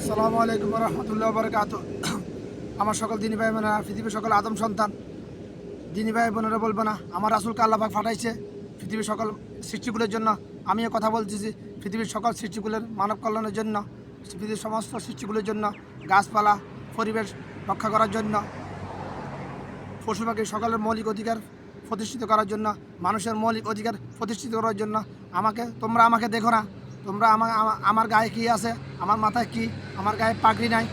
আসসালামু আলাইকুম রহমতুল্লাহ বরকাত। আমার সকল দিনী ভাই বোনেরা, পৃথিবীর সকল আদম সন্তান দিনী ভাই বোনেরা বলবো না, আমার রাসূলকে আল্লাহ পাক পাঠাইছে পৃথিবীর সকল সৃষ্টিগুলোর জন্য। আমিও কথা বলতেছি পৃথিবীর সকল সৃষ্টিগুলোর মানব কল্যাণের জন্য, পৃথিবীর সমস্ত সৃষ্টিগুলোর জন্য, গাছপালা পরিবেশ রক্ষা করার জন্য, পশু পাখি সকলের মৌলিক অধিকার প্রতিষ্ঠিত করার জন্য, মানুষের মৌলিক অধিকার প্রতিষ্ঠিত করার জন্য। তোমরা আমাকে দেখো না, তোমরা আমার গায়ে কী আছে, আমার মাথায় কি, আমার গায়ে পাগড়ি নাই,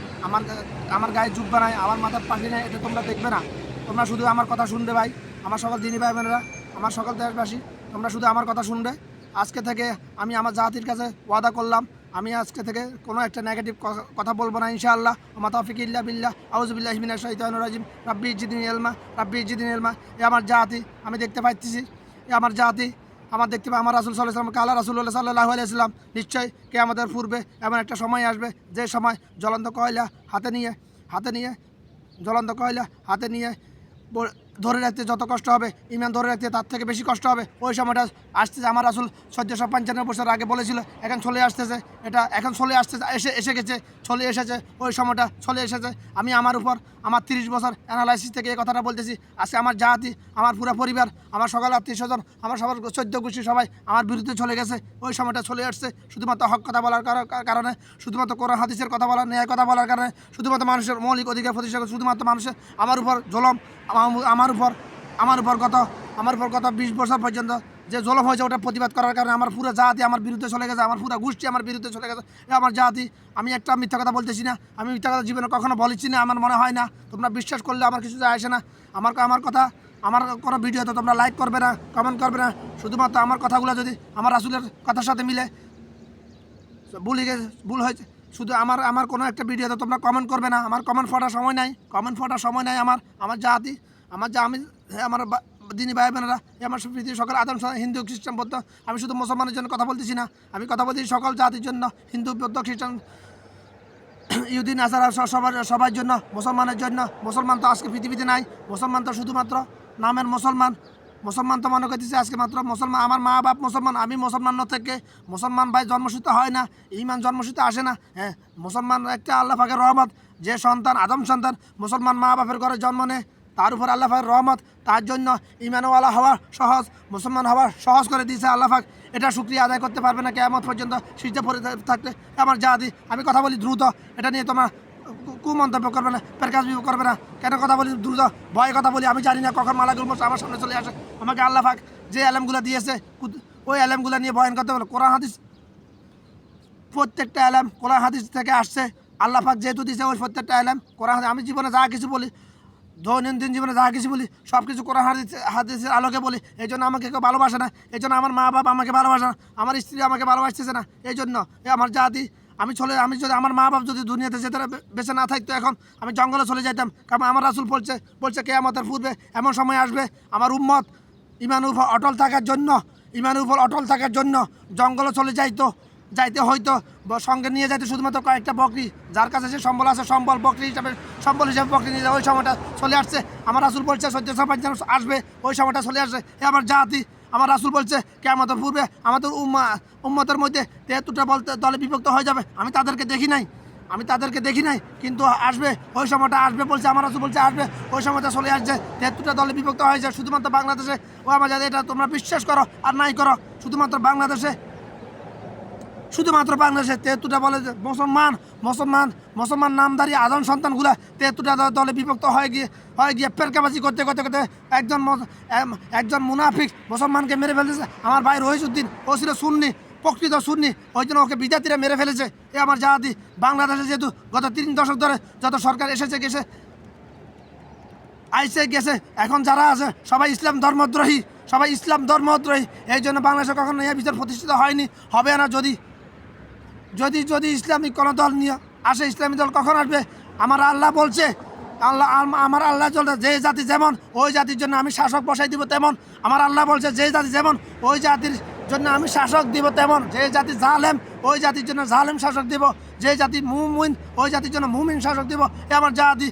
আমার গায়ে জুব্বা নাই, আমার মাথায় পাগড়ি নাই, এটা তোমরা দেখবে না। তোমরা শুধু আমার কথা শুনবে ভাই, আমার সকল দিনী ভাই বোনেরা, আমার সকল দেশবাসী, তোমরা শুধু আমার কথা শুনবে। আজকে থেকে আমি আমার জাতির কাছে ওয়াদা করলাম, আমি আজকে থেকে কোনো একটা নেগেটিভ কথা বলবো না ইনশাআল্লাহ। ওয়া মা তাওফিক ইল্লা বিল্লাহ, আউযু বিল্লাহি মিনাশ শাইতানির রাজিম, রাব্বি জিদনি ইলমা, রাব্বি জিদনি ইলমা। এ আমার জাতি, আমি দেখতে পাইতেছি, এ আমার জাতি, আমার দেখতে পাই আমার রাসূল সাল্লাল্লাহু আলাইহি ওয়াসাল্লাম, কালা রাসূলুল্লাহ সাল্লাল্লাহু আলাইহি ওয়াসাল্লাম, নিশ্চয়ই কিয়ামতের পূর্বে এমন একটা সময় আসবে, যে সময় জ্বলন্ত কয়লা হাতে নিয়ে জ্বলন্ত কয়লা হাতে নিয়ে ধরে রাখতে যত কষ্ট হবে, ইমান ধরে রাখতে তার থেকে বেশি কষ্ট হবে। ওই সময়টা আসতেছে। আমার রাসূল 1495 বছর আগে বলেছিল, এখন চলে আসতেছে, এটা এখন চলে আসতেছে, এসে গেছে, চলে এসেছে, ওই সময়টা চলে এসেছে। আমি আমার উপর আমার 30 বছর অ্যানালাইসিস থেকে এই কথাটা বলতেছি। আজকে আমার জাতি, আমার পুরো পরিবার, আমার সকল আত্মীয় স্বজন, আমার সবার 14 গোষ্ঠী সবাই আমার বিরুদ্ধে চলে গেছে। ওই সময়টা চলে আসছে শুধুমাত্র হক কথা বলার কারণে, শুধুমাত্র কোরআন হাদিসের কথা বলার, ন্যায় কথা বলার কারণে, শুধুমাত্র মানুষের মৌলিক অধিকার প্রতিষ্ঠা, শুধুমাত্র মানুষের আমার উপর জুলুম, আমার উপর গত 20 বছর পর্যন্ত যে জুলুম হয়েছে, ওটা প্রতিবাদ করার কারণে আমার পুরো জাতি আমার বিরুদ্ধে চলে গেছে, আমার পুরো গোষ্ঠী আমার বিরুদ্ধে চলে গেছে। আমার জাতি, আমি একটা মিথ্যা কথা বলতেছি না, আমি মিথ্যা কথা জীবনে কখনো বলেছি না, আমার মনে হয় না। তোমরা বিশ্বাস করলে আমার কিছু যায় আসে না। আমার কথা, আমার কোনো ভিডিওতে তোমরা লাইক করবে না, কমেন্ট করবে না। শুধুমাত্র আমার কথাগুলো যদি আমার রাসূলের কথার সাথে মিলে, ভুল হয়েছে, শুধু আমার কোনো একটা ভিডিওতে তোমরা কমেন্ট করবে না। আমার কমেন্ট পড়ার সময় নাই। আমার জাতি, আমার দিনী ভাই বোনেরা, আমার পৃথিবীর সকল আদম হিন্দু খ্রিস্টান বৌদ্ধ, আমি শুধু মুসলমানের জন্য কথা বলতেছি না, আমি কথা বলতেছি সকল জাতির জন্য, হিন্দু বৌদ্ধ খ্রিস্টান ইহুদি নাসারা সবার জন্য, মুসলমানের জন্য। মুসলমান তো আজকে পৃথিবীতে নাই, মুসলমান তো শুধুমাত্র নামের মুসলমান তো মনে করতেছে আজকে মাত্র মুসলমান। আমার মা বাপ মুসলমান, আমি মুসলমান থেকে মুসলমান ভাই জন্মসূত্রে হয় না, ইমান জন্মসূত্রে আসে না। হ্যাঁ, মুসলমান একটা আল্লাহ পাকের রহমত। যে সন্তান, আদম সন্তান মুসলমান মা বাপের ঘরে জন্ম নেয়, তার উপর আল্লাহ পাকের রহমত, তার জন্য ইমানওয়ালা হওয়া সহজ, মুসলমান হওয়া সহজ করে দিয়েছে আল্লাহ পাক। এটা শুকরিয়া আদায় করতে পারবে না কিয়ামত পর্যন্ত সিজদা পড়ে থাকতে। আমার জাতি, আমি কথা বলি দ্রুত, এটা নিয়ে তোমরা কুমন্তব্য করবে না, পেরকাজ করবে না। কেন কথা বলি দ্রুত, ভয়ে কথা বলি, আমি জানি না কখন মালাকুল মউত আমার সামনে চলে আসে। আমাকে আল্লাহ পাক যে আলেমগুলো দিয়েছে, ওই আলেমগুলো নিয়ে বয়ান করতে বলে। কোরআন হাদিস, প্রত্যেকটা আলেম কোরআন হাদিস থেকে আসছে। আল্লাহ পাক যেহেতু দিয়েছে, ওই প্রত্যেকটা আলেম কোরআন, আমি জীবনে যা কিছু বলি, দৈনন্দিন জীবনে যা কিছু বলি, সব কিছু কোরআন হাদিসের আলোকে বলি। এই জন্য আমাকে কেউ ভালোবাসে না, এই জন্য আমার মা বাবা আমাকে ভালোবাসে না, আমার স্ত্রী আমাকে ভালোবাসতেছে না। এই জন্য আমার জাতি, আমি যদি আমার মা বাপ যদি দুনিয়াতে যেতে বেঁচে না থাকতো, এখন আমি জঙ্গলে চলে যাইতাম। কারণ আমার রাসূল বলছে কিয়ামতের পূর্বে এমন সময় আসবে, আমার উম্মত ইমানের উপর অটল থাকার জন্য জঙ্গলে চলে যাইতে হয়তো সঙ্গে নিয়ে যাইতে শুধুমাত্র কয়েকটা বকরি, যার কাছে যে সম্বল আছে, সম্বল হিসাবে বকরি নিয়ে যায়। ওই সময়টা চলে আসছে। আমার রাসূল বলছে 1495 আসবে, ওই সময়টা চলে আসছে। আমার জাতি, আমার রাসূল বলছে কিয়ামতের পূর্বে আমাদের উম্মতের মধ্যে 73টা দলে বিভক্ত হয়ে যাবে। আমি তাদেরকে দেখি নাই, কিন্তু আসবে, ওই সময়টা আসবে বলছে। আমার রাসূল বলছে আসবে, ওই সময়টা চলে আসছে। 73টা দলে বিভক্ত হয়ে যায় শুধুমাত্র বাংলাদেশে। ও আমার জাতি, এটা তোমরা বিশ্বাস করো আর নাই করো, শুধুমাত্র বাংলাদেশে 73টা বলে যে মুসলমান নামধারী আদম সন্তানগুলা 73টা দলে বিভক্ত হয়ে গিয়ে পেরকাবাজি করতে একজন মুনাফিক মুসলমানকে মেরে ফেলেছে। আমার ভাই রহিসউদ্দিন, ও ছিল সুন্নি, প্রকৃত সুন্নি, ওই জন্য ওকে বিজাতিরা মেরে ফেলেছে। এ আমার জাতি, বাংলাদেশে যেহেতু গত 3 দশক ধরে যত সরকার এসেছে গেছে, এখন যারা আছে সবাই ইসলাম ধর্মদ্রোহী। এই জন্য বাংলাদেশে কখনো এই বিচার প্রতিষ্ঠিত হয়নি, হবে না। যদি ইসলামিক কোনো দল নিয়ে আসে, ইসলামী দল কখন আসবে? আমার আল্লাহ বলছে, আমার আল্লাহ চলছে, যে জাতি যেমন ওই জাতির জন্য আমি শাসক বসাই দিব তেমন। আমার আল্লাহ বলছে, যে জাতি যেমন ওই জাতির জন্য আমি শাসক দিব তেমন। যে জাতি জালেম, ওই জাতির জন্য জালেম শাসক দিব। যে জাতি মুমিন, ওই জাতির জন্য মুমিন শাসক দিব। এ আমার জাতি,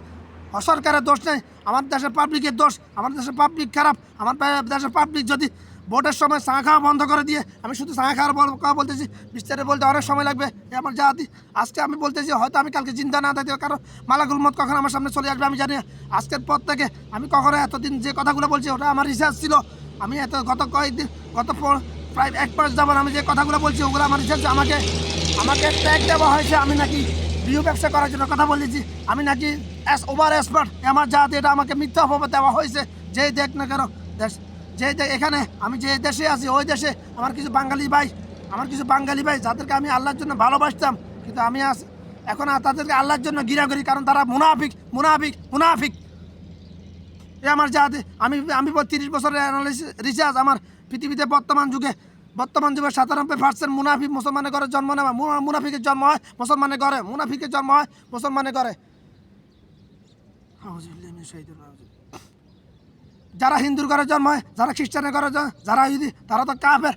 সরকারের দোষ নেই, আমার দেশের পাবলিকের দোষ। আমার দেশের পাবলিক খারাপ, আমার দেশের পাবলিক যদি ভোটের সময় চা খাওয়া বন্ধ করে দিয়ে আমি শুধু চা খাওয়ার কথা বলতেছি, বিস্তারে বলতে অনেক সময় লাগবে। আমার জাতি আজকে আমি বলতেছি, হয়তো আমি কালকে চিন্তা না থাকতে, কারণ মালাকুল মত কখন আমার সামনে চলে আসবে আমি জানি না। আজকের পর থেকে আমি কখনো এতদিন যে কথাগুলো বলছি ওটা আমার রিসার্চ ছিল। আমি গত কয়েকদিন, প্রায় 1 মাস যাবার আমি যে কথাগুলো বলছি ওগুলো আমার রিসার্চ। আমাকে ট্যাগ দেওয়া হয়েছে, আমি নাকি বিউ ব্যবসা করার জন্য কথা বলেছি, আমি নাকি ওভার এক্সপার্ট। আমার জাতি এটা আমাকে মিথ্যা অপবাদ দেওয়া হয়েছে। যেই দেখ না কেন দেশ, এখানে আমি যে দেশে আছি ওই দেশে আমার কিছু বাঙালি ভাই যাদেরকে আমি আল্লাহর জন্য ভালোবাসতাম, কিন্তু আমি এখন তাদেরকে আল্লাহর জন্য ঘৃণা করি, কারণ তারা মুনাফিক। এ আমার জাতি। আমি 30 বছরের রিসার্চ। আমার পৃথিবীতে বর্তমান যুগে 97% মুনাফিক মুসলমানের ঘরে জন্ম নেওয়া। মুনাফিকের জন্ম হয় মুসলমানের ঘরে, যারা হিন্দুর ঘরে জন্ম হয়, যারা খ্রিস্টানের ঘরে জন্ম, যারা ইহুদি, তারা তো কাফের।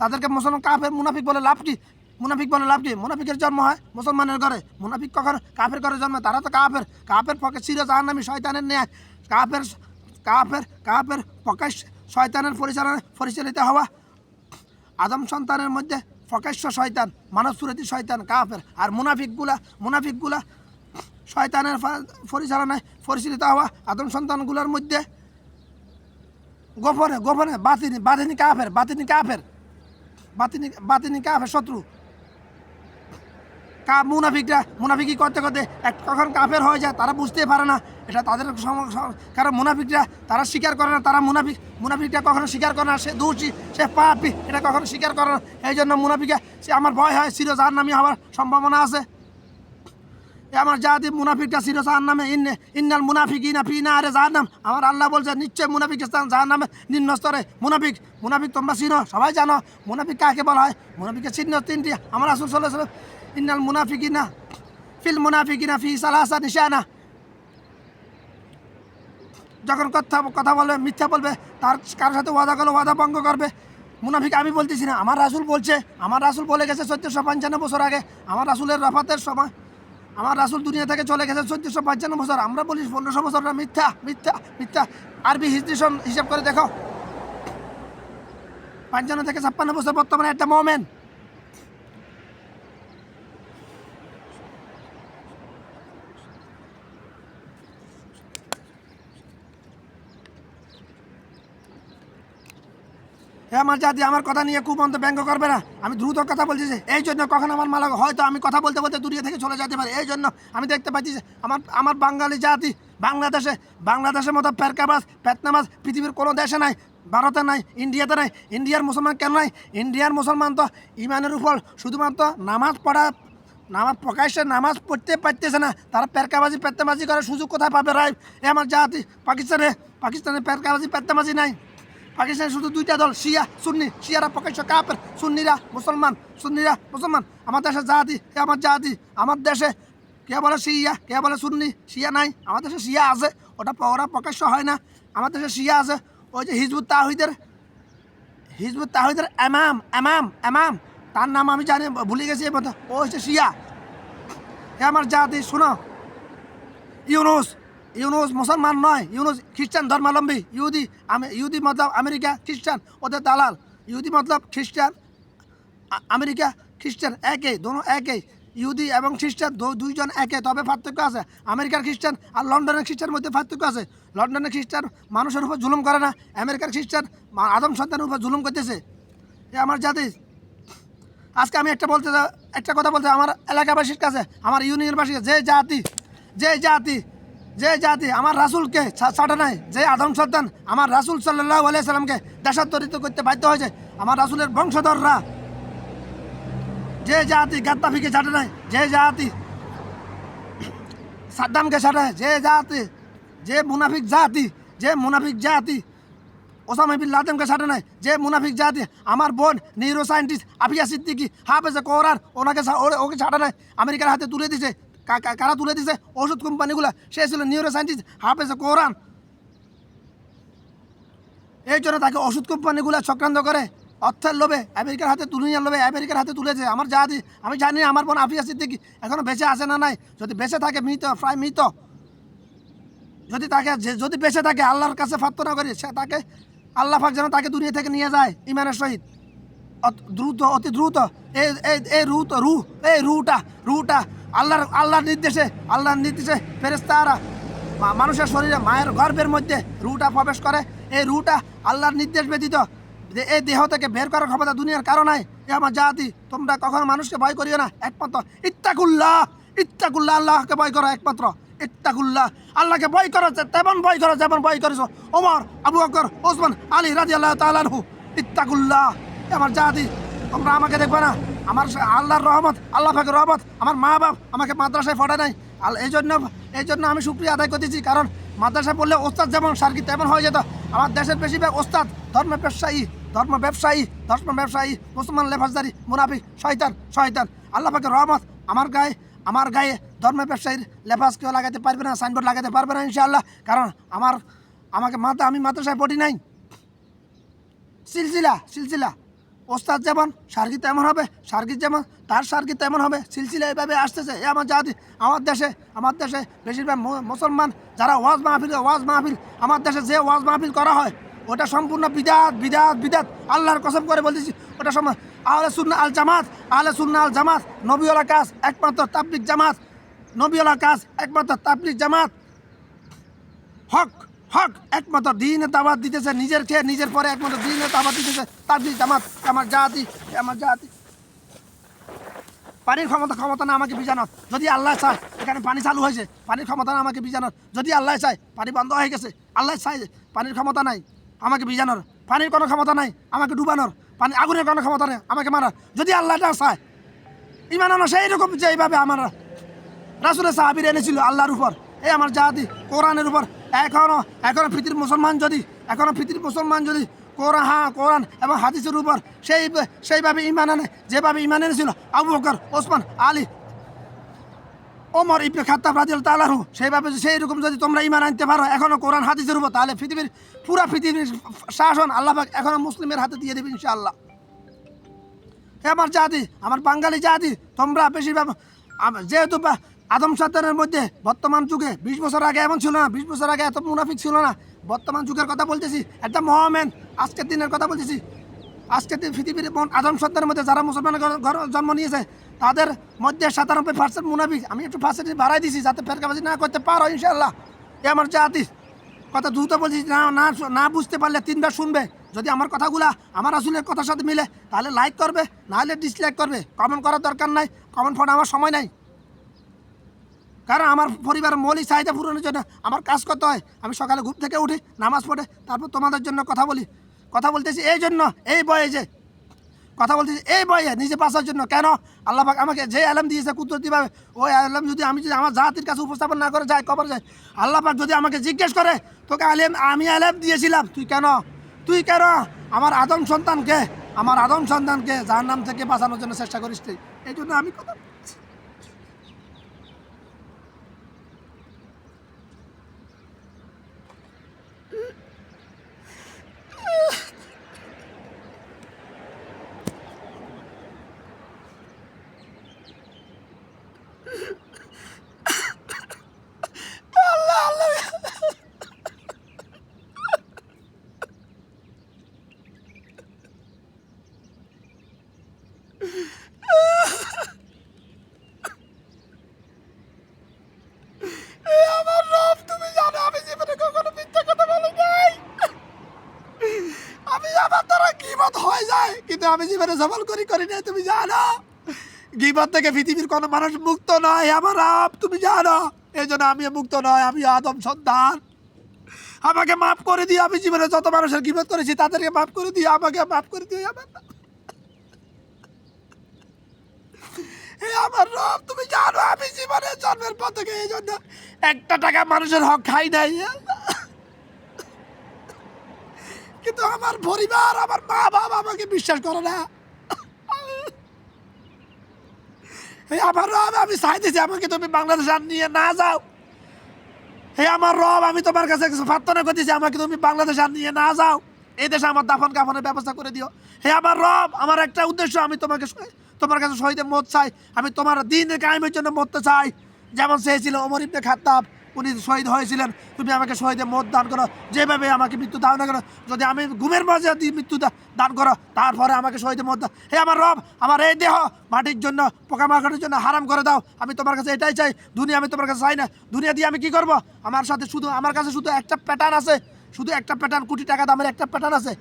তাদেরকে মুসলমান কাফের মুনাফিক বলে লাভ কি? মুনাফিকের জন্ম হয় মুসলমানের ঘরে। মুনাফিক কখন কাফের ঘরে জন্ম? তারা তো কাফের পক্ষে চির জাহান্নামী শয়তানের ন্যায়। কাফের প্রকাশ্য শয়তানের পরিচালিত হওয়া আদম সন্তানের মধ্যে প্রকাশ্য শয়তান, মানব সুরতি শয়তান কাফের। আর মুনাফিকগুলা শয়তানের পরিচালনায় পরিচালিত হওয়া আদম সন্তানগুলোর মধ্যে গোপনে বাতিনি কাফের শত্রু। মুনাফিকি করতে কখন কাফের হয়ে যায় তারা বুঝতেই পারে না। এটা তাদের কারণ মুনাফিকরা তারা স্বীকার করে না, তারা মুনাফিকটা কখনো স্বীকার করে না, সে দোষী, সে পাপী, এটা কখনো স্বীকার করে না। এই জন্য মুনাফিকে সে আমার ভয় হয়, চির জাহান্নামী হওয়ার সম্ভাবনা আছে। আমার জাতি মুনাফিকটা চির জাহান্নামে। ইন্নাল মুনাফিকিনা ফি নারে জাহান্নাম। আমার আল্লাহ বলছে নিশ্চয় মুনাফিকের স্থান জাহান্নামে নিম্ন স্তরে। মুনাফিক তোমরা চিনো, সবাই জানো। মুনাফিক কাকে বলা হয়? মুনাফিকের চিহ্ন 3টি। আমার রাসূল সাল্লাল্লাহু আলাইহি ওয়াসাল্লাম ইন্নাল মুনাফিকিনা ফি সালাসা নিশানা। যখন কথা বলবে, মিথ্যা বলবে, তার কারোর সাথে ওয়াদা করলে ওয়াদা ভঙ্গ করবে। মুনাফিক আমি বলতেছি না, আমার রাসূল বলছে। আমার রাসূল বলে গেছে 1455 বছর আগে। আমার রাসূলের ওয়াফাতের সময় আমার রাসূল দুনিয়া থেকে চলে গেছে 1455 বছর। আমরা বলি 1500 বছর। মিথ্যা। আরবি হিজরি হিসাব করে দেখো, 55 থেকে 56 বছর বর্তমানে একটা মোমেন। আমার জাতি আমার কথা নিয়ে খুব ব্যঙ্গ করবে না। আমি দ্রুত কথা বলছি, এই জন্য কখন আমার মালা হয়তো আমি কথা বলতে দুনিয়া থেকে চলে যেতে পারি। এই জন্য আমি দেখতে পাচ্ছি যে আমার বাঙালি জাতি বাংলাদেশের মতো পেতনাবাজ পৃথিবীর কোনো দেশে নাই, ভারতে নাই, ইন্ডিয়াতে নাই। ইন্ডিয়ার মুসলমান কেন নাই? ইন্ডিয়ার মুসলমান তো ইমানের উপর শুধুমাত্র প্রকাশ্যে নামাজ পড়তে পারতেছে না। তারা পেতনাবাজি করার সুযোগ কোথায় পাবে? রাইট। আমার জাতি পাকিস্তানে পেতনাবাজি নাই। পাকিস্তানে শুধু 2টা দল, শিয়া সুন্নি। শিয়ারা প্রকাশ্য কাফের, সুন্নিরা মুসলমান। আমার দেশের জাতি, আমার জাতি, আমার দেশে কে বলে শিয়া, কে বলে সুন্নি? শিয়া নাই। আমার দেশে শিয়া আছে, ওরা প্রকাশ্য হয় না। আমার দেশে শিয়া আছে। ওই যে হিজবুত তাওহীদের এমাম, তার নাম আমি জানি, ভুলে গেছি। ও হচ্ছে শিয়া। আমার জাতি শুনো, ইউনুস মুসলমান নয়, ইউনুস খ্রিস্টান ধর্মাবলম্বী। ইহুদি মতলব আমেরিকা, খ্রিস্টান ওদের দালাল। ইহুদি মতলব খ্রিস্টান, আমেরিকা খ্রিস্টান একই, দোনো একই। ইহুদি এবং খ্রিস্টান দুইজন একে, তবে পার্থক্য আছে। আমেরিকার খ্রিস্টান আর লন্ডনের খ্রিস্টানের মধ্যে পার্থক্য আছে। লন্ডনের খ্রিস্টান মানুষের উপর জুলুম করে না, আমেরিকার খ্রিস্টান আদম সন্তানের উপর জুলুম করতেছে। আমার জাতি আজকে আমি একটা কথা বলতে আমার এলাকাবাসীর কাছে, আমার ইউনিয়নবাসীর যে জাতি আমার রাসূলকে ছাড়ে নাই, যে আদম সন্তান আমার রাসূল সাল্লাল্লাহু আলাইহি সাল্লামকে দেশান্তরিত করতে বাধ্য হয়েছে, আমার রাসূলের বংশধররা, যে জাতি গাদ্দাফিকে ছাড়ে নাই, যে জাতি সাদ্দামকে ছাড়ে, যে মুনাফিক জাতি ওসামা বিন লাদেনকে ছাড়ে নাই, যে মুনাফিক জাতি আমার বোন নিউরো সায়েন্টিস্ট আফিয়া সিদ্দিকী হাফেজে কোরআন, ওকে ছাড়ে নাই, আমেরিকার হাতে তুলে দিছে। কারা তুলে দিছে? ওষুধ কোম্পানিগুলো। সে ছিল নিউরো সায়েন্টিস্ট হাফেজে কোরআন। এই জন্য তাকে ওষুধ কোম্পানিগুলো চক্রান্ত করে অর্থের লোভে, আমেরিকার হাতে আমেরিকার হাতে তুলেছে। আমার জাতি আমি জানি আমার বোন আফিয়া সিদ্দিকী এখনো বেঁচে আছে না নাই। যদি বেঁচে থাকে প্রায় মৃত। যদি বেঁচে থাকে আল্লাহর কাছে প্রার্থনা করি সে তাকে আল্লাহ পাক যেন তাকে দুনিয়া থেকে নিয়ে যায় ইমানের সহিত দ্রুত, অতি দ্রুত। এই রুটা আল্লাহর নির্দেশে ফেরেশতারা মানুষের শরীরে মায়ের গর্ভের মধ্যে রুটা প্রবেশ করে। এই রুটা আল্লাহর নির্দেশ ব্যতীত এই দেহ থেকে বের করার ক্ষমতা দুনিয়ার কারো নাই। এ আমার জাতি, তোমরা কখনো মানুষকে ভয় করিও না, একমাত্র ইত্তাকুল্লাহ আল্লাহকে ভয় করো, একমাত্র ইত্তাকুল্লাহ আল্লাহকে ভয় করো, তেমন ভয় করো যেমন ভয় করেছো ওমর, আবু বকর, ওসমান, আলী রাদিয়াল্লাহু তাআলা আনহু। ইত্তাকুল্লাহ। আমার জাতি, তোমরা আমাকে দেখবে না, আমার আল্লাহর রহমত, আল্লাহ পাকের রহমত, আমার মা বাপ আমাকে মাদ্রাসায় পড়ায় নাই। এই জন্য আমি শুকরিয়া আদায় করতেছি, কারণ মাদ্রাসায় পড়লে ওস্তাদ যেমন সার্কি তেমন হয়ে যেত। আমার দেশের বেশিরভাগ ওস্তাদ ধর্ম ব্যবসায়ী মুসলমান লেফাজদারি মুনাফিক শয়তান। আল্লাহ পাকের রহমত আমার গায়ে ধর্ম ব্যবসায়ীর লেফাজ কেউ লাগাতে পারবে না, সাইনবোর্ড লাগাতে পারবে না ইনশাআল্লাহ, কারণ আমি মাদ্রাসায় পড়ি নাই। সিলসিলা ওস্তাদ যেমন সার্কি তেমন হবে, সার্কি যেমন তার সার্কি তেমন হবে, সিলসিলা এইভাবে আসতেছে। এ আমার জাতি, আমার দেশে বেশিরভাগ মুসলমান যারা ওয়াজ মাহফিল আমার দেশে যে ওয়াজ মাহফিল করা হয় ওটা সম্পূর্ণ বিদাত। আল্লাহর কসম করে বলতেছি, ওটা আহলে সুন্নাহ আল জামাত নবীওয়ালা কাজ একমাত্র তাবলীগ জামাত, হক একমাত্র দ্বীনের দাওয়াত দিতেছে, নিজের খেয়ে নিজের পরে একমাত্র দ্বীনের দাওয়াত দিতেছে তাবলীগ জামাত। আমার জাতি পানির ক্ষমতা না আমাকে বিজানোর, যদি আল্লাহ চায় এখানে পানি চালু হয়েছে, পানির ক্ষমতা না আমাকে বিজানোর। যদি আল্লাহ চায় পানি বন্ধ হয়ে গেছে, আল্লাহ চায় পানির ক্ষমতা নাই আমাকে বিজানোর, পানির কোনো ক্ষমতা নাই আমাকে ডুবানোর, আগুনের কোনো ক্ষমতা নেই আমাকে মারার। যদি আল্লাহটা চায় ইমান আনো সেই রকম যেইভাবে আমার রাসূলের সাহাবীরা এনেছিল আল্লাহর উপর, এই আমার জাতি কোরআনের উপর। এখনো পৃথিবীর মুসলমান যদি কোরআন এবং হাদিসের উপর সেইভাবে ইমান আনে, যেভাবে ইমান এনেছিল আবু বকর, ওসমান, আলী, ওমর ইবনে খাত্তাব রাদিয়াল্লাহু তাআলা আনহু, সেই রকম যদি তোমরা ইমান আনতে পারো এখনো কোরআন হাদিসের উপর, তাহলে পুরা পৃথিবীর শাসন আল্লাহ পাক এখনো মুসলিমের হাতে দিয়ে দেবে ইনশাআল্লাহ। আমার জাতি, আমার বাঙালি জাতি, তোমরা বেশিরভাগ যেহেতু আদম সন্তানের মধ্যে বর্তমান যুগে 20 বছর আগে এমন ছিল না, 20 বছর আগে এত মুনাফিক ছিল না। বর্তমান যুগের কথা বলতেছি, একটা মহামেন আজকের দিনের কথা বলতেছি। আজকের দিন পৃথিবীর আদম সন্তানের মধ্যে যারা মুসলমানের ঘর জন্ম নিয়েছে তাদের মধ্যে 97% মুনাফিক। আমি একটু পার্সেন্টেজ বাড়াই দিছি যাতে ফেরকাবাজি না করতে পারো ইনশাআল্লাহ। এ আমার জাতি, কথা দ্রুত বলছি, না বুঝতে পারলে 3বার শুনবে। যদি আমার কথাগুলা আমার রাসূলের কথার সাথে মিলে তাহলে লাইক করবে, নাহলে ডিসলাইক করবে। কমেন্ট করার দরকার নাই, কমেন্ট পড়া আমার সময় নাই, কারণ আমার পরিবারের মৌলিক চাহিদা পূরণের জন্য আমার কাজ করতে হয়। আমি সকালে ঘুম থেকে উঠি, নামাজ পড়ে তারপর তোমাদের জন্য কথা বলতেছি। এই জন্য এই বয়ে নিজে বাঁচার জন্য। কেন? আল্লাহ পাক আমাকে যে আলেম দিয়েছে কুদরতিভাবে, ওই আলেম যদি আমি আমার জাতির কাছে উপস্থাপন না করে যায় কবর যায়, আল্লাহ পাক যদি আমাকে জিজ্ঞেস করে তোকে আমি আলেম দিয়েছিলাম, তুই কেন আমার আদম সন্তানকে জাহান্নাম থেকে বাঁচানোর জন্য চেষ্টা করিস? এই জন্য আমি কথা হয়ে যায়, কিন্তু আমি জীবনে সফল করি না, তুমি জানো। গীবত থেকে পৃথিবীর কোনো মানুষ মুক্ত নয় আমার রব, তুমি জানো। এই জন্য আমি মুক্ত নয়, আমি আদম সন্তান। আমাকে মাফ করে দিও। আমি জীবনে যত মানুষের গীবত করেছি তাদেরকে মাফ করে দিও, আমাকে মাফ করে দিও। আমার রব, তুমি জানো আমি জীবনে জন্মের পর থেকে এই জন্য 1 টাকা মানুষের হক খাই নাই। কিন্তু আমার পরিবার, আমার মা বাবা আমাকে বিশ্বাস করে না। আমার রব, আমি চাইতেছি আমাকে তুমি বাংলাদেশ আর নিয়ে না যাও। আমার রব, আমি তোমার কাছে প্রার্থনা করতেছি আমাকে তুমি বাংলাদেশ আর নিয়ে না যাও। এই দেশে আমার দাফন কাফনের ব্যবস্থা করে দিও। আমার রব, আমার একটা উদ্দেশ্য, আমি তোমার কাছে শহীদের মত চাই। আমি তোমার দ্বীনের কায়েমের জন্য মরতে চাই, যেমন চেয়েছিল ওমর ইবনে খাত্তাব, উনি শহীদ হয়েছিলেন, তুমি আমাকে শহীদের মত দান করো, যেভাবে আমাকে মৃত্যু দাও না করো, যদি আমি ঘুমের মাঝে মৃত্যু দান করো, তারপরে আমাকে শহীদের মত দাও। হে আমার রব, আমার এই দেহ মাটির জন্য, পোকামাকড়ের জন্য হারাম করে দাও। আমি তোমার কাছে এটাই চাই, দুনিয়া আমি তোমার কাছে চাই না। দুনিয়া দিয়ে আমি কি করব? আমার কাছে শুধু একটা প্যাটার্ন আছে, শুধু একটা প্যাটার্ন, কোটি টাকা দামের একটা প্যাটার্ন আছে।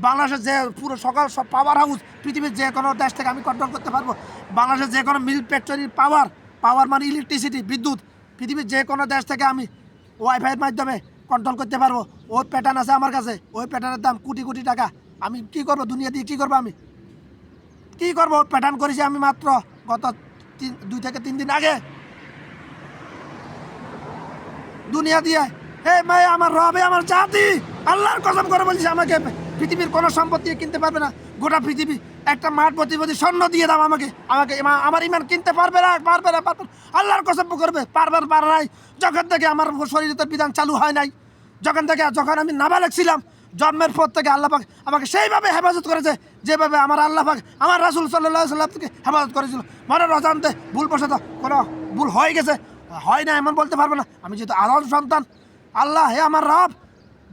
বাংলাদেশের যে পুরো সব পাওয়ার হাউস, পৃথিবীর যে কোনো দেশ থেকে আমি কন্ট্রোল করতে পারবো। বাংলাদেশের যে কোনো মিল ফ্যাক্টরির পাওয়ার মানে ইলেকট্রিসিটি, বিদ্যুৎ, পৃথিবীর যে কোনো দেশ থেকে আমি ওয়াইফাইয়ের মাধ্যমে কন্ট্রোল করতে পারবো। ওই প্যাটার্ন আছে আমার কাছে, ওই প্যাটার্নের দাম কোটি কোটি টাকা। আমি কি করব? দুনিয়া দিয়ে কি করবো? আমি কি করবো? প্যাটার্ন করেছি আমি মাত্র গত 2 থেকে 3 দিন আগে দুনিয়া দিয়ে। হে ভাই, আমার রবে, আমার জাতি, আল্লাহর কসম করে বলছি, আমাকে পৃথিবীর কোনো সম্পত্তি কিনতে পারবে না। গোটা পৃথিবী একটা মাঠ প্রতি স্বর্ণ দিয়ে দাও আমাকে, আমার ইমান কিনতে পারবে না। আল্লাহর কসম করবে, পারে নাই। যখন থেকে আমার শরীরে বিধান চালু হয় নাই, যখন আমি নাবালেগ ছিলাম, জন্মের পর থেকে আল্লাহ পাক আমাকে সেইভাবে হেফাজত করেছে, যেভাবে আমার আল্লাহ পাক আমার রাসূল সাল্লাল্লাহু আলাইহি ওয়াসাল্লাম থেকে হেফাজত করেছিল। মনের অজান্তে ভুলবশত কোনো ভুল হয়ে গেছে, হয় না এমন বলতে পারবো না। আমি যেহেতু আদম সন্তান, আল্লাহ হে আমার রব,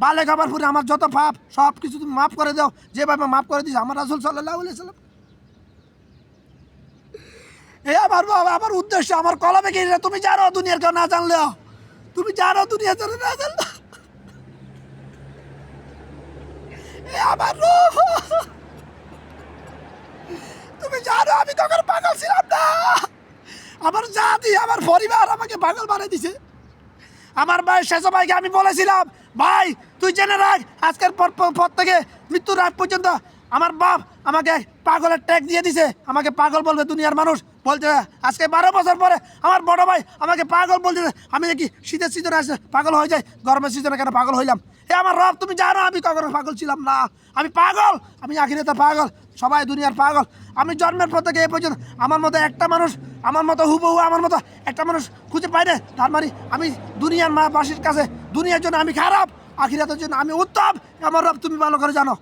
বালেগ হবার পরে আমার যত পাপ সব কিছু তুমি মাফ করে দাও, যেভাবে মাফ করে দিয়েছে আমার রাসূল সাল্লাল্লাহু আলাইহি ওয়াসাল্লাম। এ আমার বাবা, আমার উদ্দেশ্য, আমার কলমে কি তুমি জানো, দুনিয়ার কেউ না জানলেও তুমি জানো, দুনিয়া জানে না জানলে। এ আমার রব, তুমি জানো আমি তখন পাগল ছিলাম না। আমার জাতি, আমার পরিবার আমাকে পাগল বানিয়ে দিছে। আমার ভাই শেষ ভাইকে আমি বলেছিলাম, ভাই তুই জেনে রাখ, আজকের পর থেকে মৃত্যুর আগ পর্যন্ত আমার বাপ আমাকে পাগলের ট্যাগ দিয়ে দিছে, আমাকে পাগল বলবে দুনিয়ার মানুষ। বলছে আজকে 12 বছর পরে আমার বড় ভাই আমাকে পাগল বলতেছে। আমি দেখি শীতের সিজনে আসে পাগল হয়ে যায়, গরমের সিজনে কেন পাগল হইলাম? এ আমার রব, তুমি জানো আমি কখনো পাগল ছিলাম না। আমি পাগল, আমি আখিরাতে পাগল, সবাই দুনিয়ার পাগল। আমি জন্মের পর থেকে এ পর্যন্ত আমার মতো একটা মানুষ, আমার মতো হুবহু আমার মতো একটা মানুষ খুঁজে পাই না। তার মানে আমি দুনিয়ার বাসীর কাছে দুনিয়ার জন্য আমি খারাপ, আখিরাতের জন্য আমি উত্তম। আমার রব তুমি ভালো করে জানো।